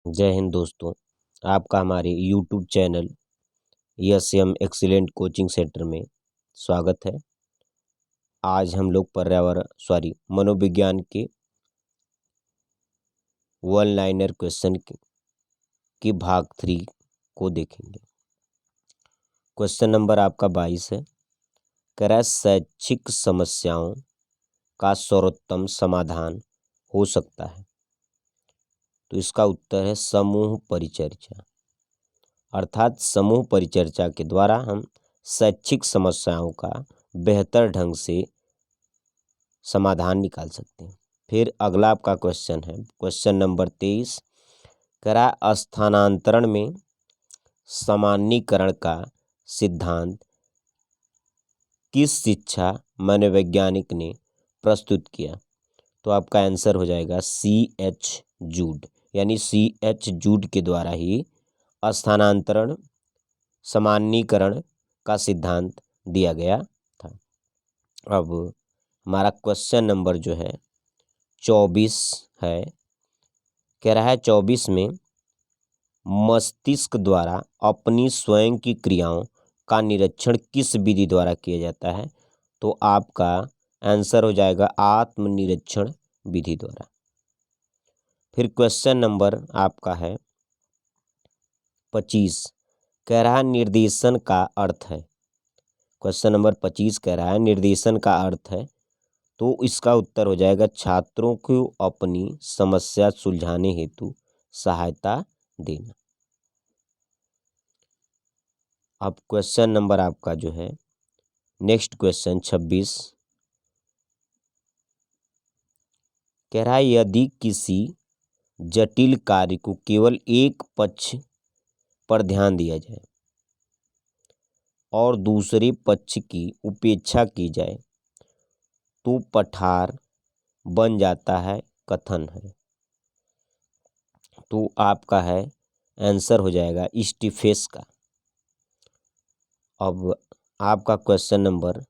जय हिंद दोस्तों। आपका हमारे YouTube channel M excellent coaching centre में स्वागत है। आज हम लोग मनोविज्ञान के वन लाइनर क्वेश्चन की भाग 3 को देखेंगे। क्वेश्चन नंबर आपका 22 है। कह रहा है शैक्षिक समस्याओं का सर्वोत्तम समाधान हो सकता है। तो इसका उत्तर है समूह परिचर्या। अर्थात समूह परिचर्या के द्वारा हम शैक्षिक समस्याओं का बेहतर ढंग से समाधान निकाल सकते हैं। फिर अगला आपका क्वेश्चन है क्वेश्चन नंबर 23। कह रहा है स्थानांतरण में सामान्यीकरण का सिद्धांत किस शिक्षा मनोवैज्ञानिक ने प्रस्तुत किया। तो आपका आंसर हो जाएगा C.H. जूड। यानी C.H. जूड के द्वारा ही स्थानांतरण सामान्यीकरण का सिद्धांत दिया गया था। अब हमारा क्वेश्चन नंबर जो है 24 है। कह रहा है 24 में मस्तिष्क द्वारा अपनी स्वयं की क्रियाओं का निरीक्षण किस विधि द्वारा किया जाता है। तो आपका आंसर हो जाएगा आत्मनिरीक्षण विधि द्वारा। फिर क्वेश्चन नंबर आपका है 25। कह रहा है निर्देशन का अर्थ है। क्वेश्चन नंबर 25 कह रहा है निर्देशन का अर्थ है। तो इसका उत्तर हो जाएगा छात्रों को अपनी समस्या सुलझाने हेतु सहायता देना। अब क्वेश्चन नंबर आपका जो है नेक्स्ट क्वेश्चन 26 कह रहा है यदि किसी जटिल कार्य को केवल एक पक्ष पर ध्यान दिया जाए और दूसरे पक्ष की उपेक्षा की जाए तो पठार बन जाता है कथन है। तो आपका है आंसर हो जाएगा स्टीफेस का। अब आपका क्वेश्चन नंबर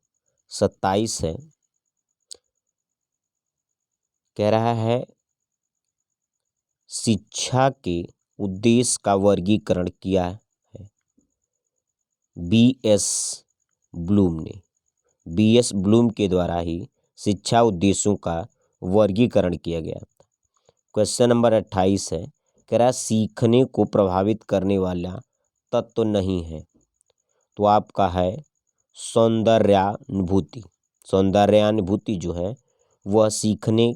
27 है। कह रहा है शिक्षा के उद्देश्य का वर्गीकरण किया है B.S. ब्लूम ने। B.S. ब्लूम के द्वारा ही शिक्षा उद्देश्यों का वर्गीकरण किया गया। क्वेश्चन नंबर 28 है। कह रहा है सीखने को प्रभावित करने वाला तत्व नहीं है। तो आपका है सौंदर्यानुभूति। सौंदर्यानुभूति जो है वह सीखने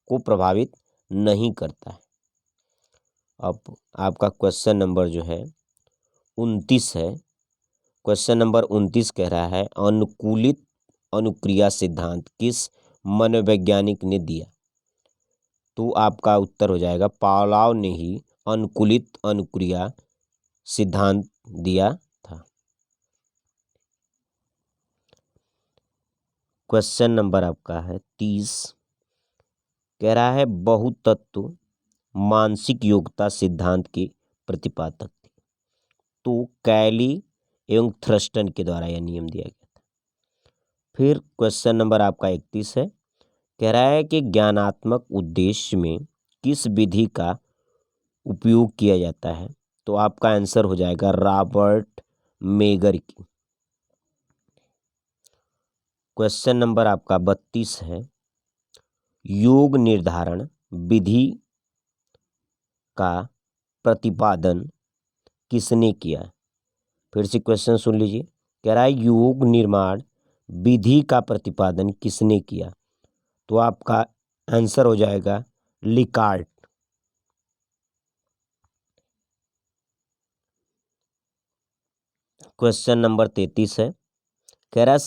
को प्रभावित नहीं करता है। अब आपका क्वेश्चन नंबर जो है 29 है। क्वेश्चन नंबर 29 कह रहा है अनुकूलित अनुक्रिया सिद्धांत किस मनोवैज्ञानिक ने दिया। तो आपका उत्तर हो जाएगा पावलोव ने ही अनुकूलित अनुक्रिया सिद्धांत दिया था। क्वेश्चन नंबर आपका है 30। कह रहा है बहुतत्व मानसिक योग्यता सिद्धांत के प्रतिपादक थे। तो कैली एवं थ्रस्टन के द्वारा यह नियम दिया गया था। फिर क्वेश्चन नंबर आपका 31 है। कह रहा है कि ज्ञानात्मक उद्देश्य में किस विधि का उपयोग किया जाता है। तो आपका आंसर हो जाएगा रॉबर्ट मेगर की। क्वेश्चन नंबर आपका 32 है। योग निर्धारण विधि का प्रतिपादन किसने किया। फिर से क्वेश्चन सुन लीजिए। कह रहा है योग निर्माण विधि का प्रतिपादन किसने किया। तो आपका आंसर हो जाएगा लिकार्ट। क्वेश्चन नंबर 33 है। कह रहा है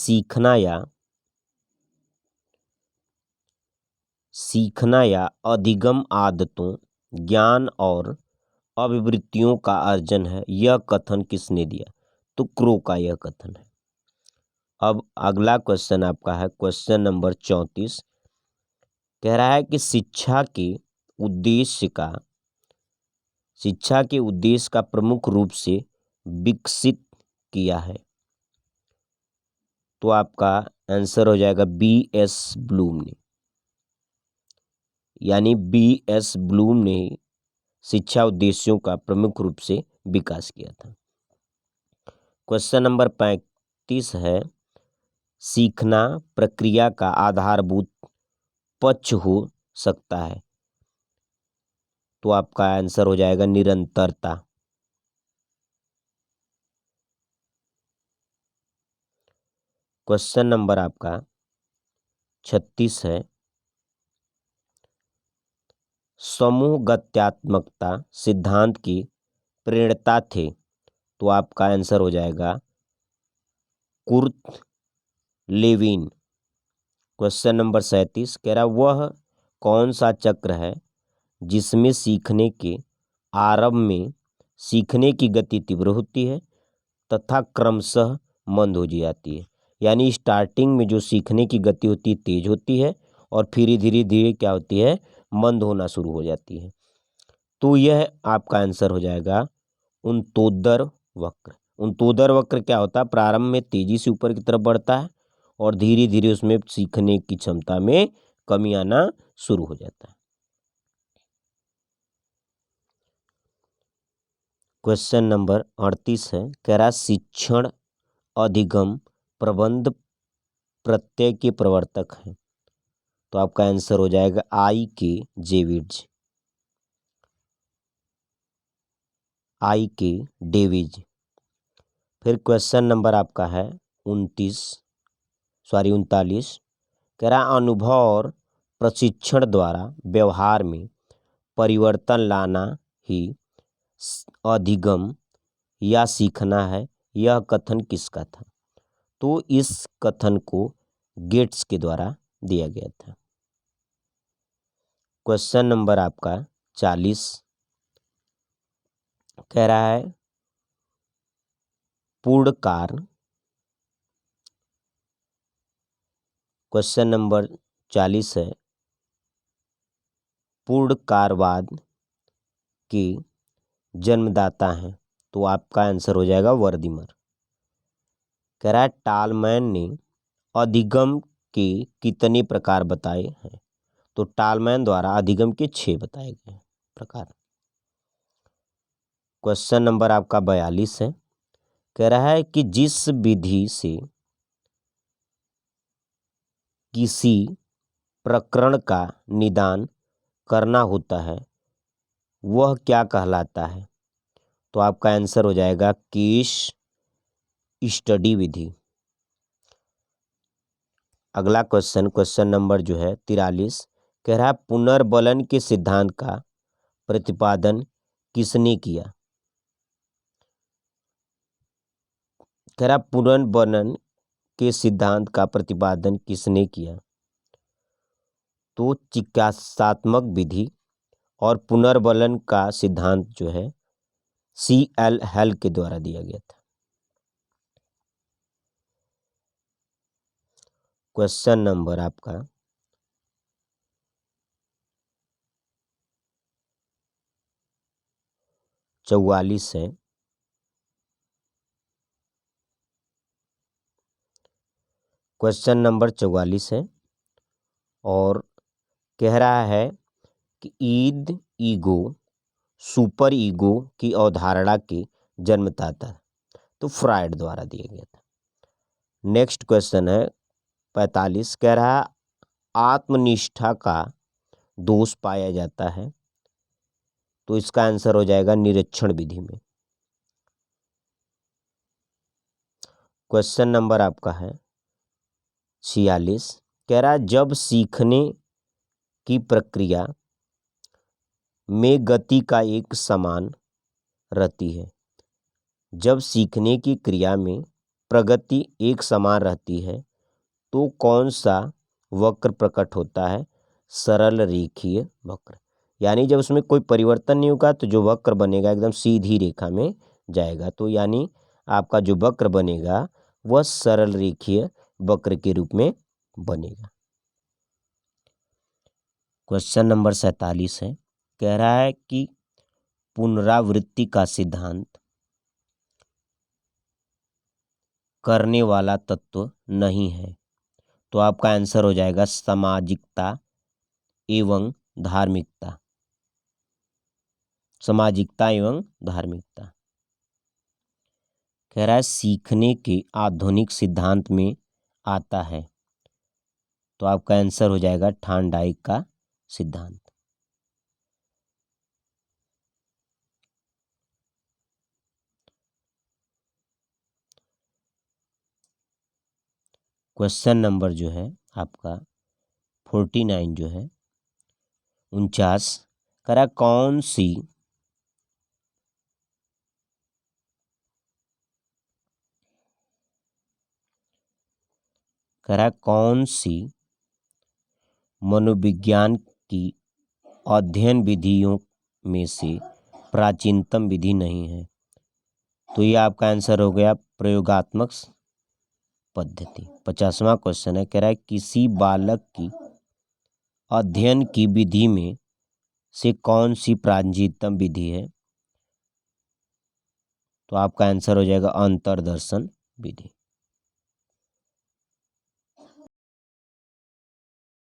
सीखना या अधिगम आदतों ज्ञान और अभिवृत्तियों का अर्जन है। यह कथन किसने दिया। तो क्रो का यह कथन है। अब अगला क्वेश्चन आपका है क्वेश्चन नंबर 34। कह रहा है कि शिक्षा के उद्देश्य का प्रमुख रूप से विकसित किया है। तो आपका आंसर हो जाएगा B.S. ब्लूम ने। यानी B.S. ब्लूम ने शिक्षा उद्देश्यों का प्रमुख रूप से विकास किया था। क्वेश्चन नंबर 35 है, सीखना प्रक्रिया का आधारभूत पक्ष हो सकता है। तो आपका आंसर हो जाएगा निरंतरता। क्वेश्चन नंबर आपका 36 है, समूहगत्यात्मकता सिद्धांत की प्रणेता थे। तो आपका आंसर हो जाएगा कुर्ट लेविन। क्वेश्चन नंबर 37 कह रहा, वह कौन सा चक्र है जिसमें सीखने के आरंभ में सीखने की गति तीव्र होती है तथा क्रमशः मंद हो जाती है। यानी स्टार्टिंग में जो सीखने की गति होती है तेज होती है और फिर धीरे धीरे क्या होती है, मंद होना शुरू हो जाती है। तो यह आपका आंसर हो जाएगा उनतोदर वक्र। उनतोदर वक्र क्या होता है, प्रारंभ में तेजी से ऊपर की तरफ बढ़ता है और धीरे धीरे उसमें सीखने की क्षमता में कमी आना शुरू हो जाता है। क्वेश्चन नंबर 38 है, कह रहा शिक्षण अधिगम प्रबंध प्रत्यय के प्रवर्तक हैं। तो आपका आंसर हो जाएगा आई के डेविज। फिर क्वेश्चन नंबर आपका है 39 कह रहा अनुभव और प्रशिक्षण द्वारा व्यवहार में परिवर्तन लाना ही अधिगम या सीखना है। यह कथन किसका था? तो इस कथन को गेट्स के द्वारा दिया गया था। क्वेश्चन नंबर आपका 40 कह रहा है पूर्णकार। क्वेश्चन नंबर 40 है, पूर्णकारवाद के जन्मदाता हैं। तो आपका आंसर हो जाएगा वर्दीमर। कह रहा है टालमैन ने अधिगम के कितने प्रकार बताए हैं? तो टालमैन द्वारा अधिगम के 6 बताए गए प्रकार। क्वेश्चन नंबर आपका 42 है, कह रहा है कि जिस विधि से किसी प्रकरण का निदान करना होता है वह क्या कहलाता है? तो आपका आंसर हो जाएगा केस स्टडी विधि। अगला क्वेश्चन नंबर जो है 43 कह रहा है पुनर्बलन के सिद्धांत का प्रतिपादन किसने किया? कह रहा पुनर्बलन के सिद्धांत का प्रतिपादन किसने किया? तो चिकित्सात्मक विधि और पुनर्बलन का सिद्धांत जो है C.L. हेल के द्वारा दिया गया था। क्वेश्चन नंबर आपका 44 है, क्वेश्चन नंबर 44 है और कह रहा है कि ईगो सुपर ईगो की अवधारणा के जन्मदाता तो फ्रायड द्वारा दिया गया था। नेक्स्ट क्वेश्चन है 45 कह रहा है आत्मनिष्ठा का दोष पाया जाता है। तो इसका आंसर हो जाएगा निरीक्षण विधि में। क्वेश्चन नंबर आपका है 46 कह रहा है जब सीखने की प्रक्रिया में गति का एक समान रहती है, जब सीखने की क्रिया में प्रगति एक समान रहती है तो कौन सा वक्र प्रकट होता है? सरल रेखीय वक्र। यानी जब उसमें कोई परिवर्तन नहीं होगा तो जो वक्र बनेगा एकदम सीधी रेखा में जाएगा। तो यानी आपका जो वक्र बनेगा वह सरल रेखीय वक्र के रूप में बनेगा। क्वेश्चन नंबर 47 है, कह रहा है कि पुनरावृत्ति का सिद्धांत करने वाला तत्व नहीं है। तो आपका आंसर हो जाएगा सामाजिकता एवं धार्मिकता। सामाजिकता एवं धार्मिकता। कह रहा है सीखने के आधुनिक सिद्धांत में आता है, तो आपका आंसर हो जाएगा थॉर्नडाइक का सिद्धांत। क्वेश्चन नंबर जो है आपका 49 जो है 49, करा कौन सी मनोविज्ञान की अध्ययन विधियों में से प्राचीनतम विधि नहीं है? तो ये आपका आंसर हो गया प्रयोगात्मक पद्धति। 50वां क्वेश्चन है, कह रहा है किसी बालक की अध्ययन की विधि में से कौन सी प्राचीनतम विधि है? तो आपका आंसर हो जाएगा अंतर्दर्शन विधि।